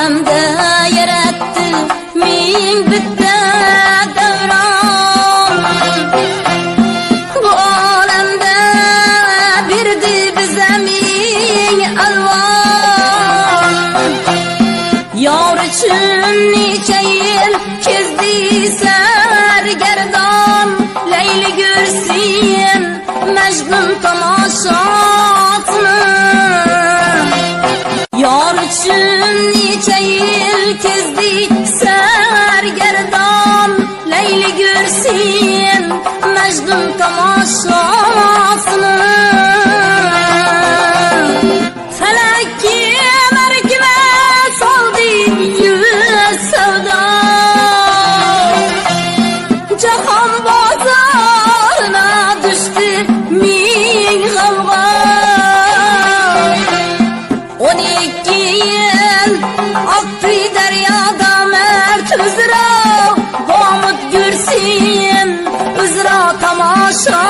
olamda yaratdi ming bitta davron. Bu olamda berdi biza ming alvon. Yor uchun necha yil kezdi sargardon, Layli Gulsin Majnun tomoshasini. Yor uchun necha yil kezdi sargardon, Layli Gulsin Majnun tomoshasini. Falakki markima soldi yuz savdo, jahon bozorina düştü ming g'avg'o. 12 yil oqdi daryoda mard uzra, G'omit Gulsin uzra tomoshasini.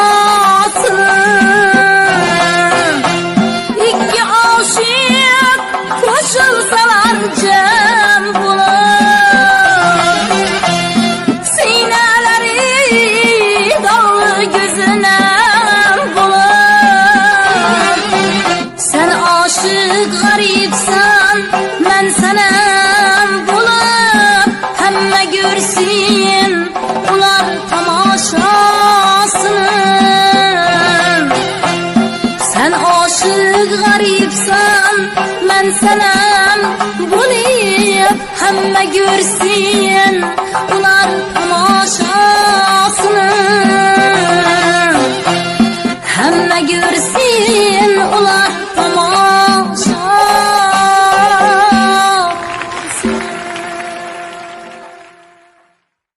Ikki oshiq qo'shilsalar jam bo'lib, siynalari dog'li ko'zinam bo'lib. Sen oshiq g'aribsan, men sanam bo'lib, hamma ko'rsin ular tomoshasini. Sen oshiq g'aribsan, men sanam bo'lib, hamma ko'rsin ular tomoshasini. Hamma ko'rsin ular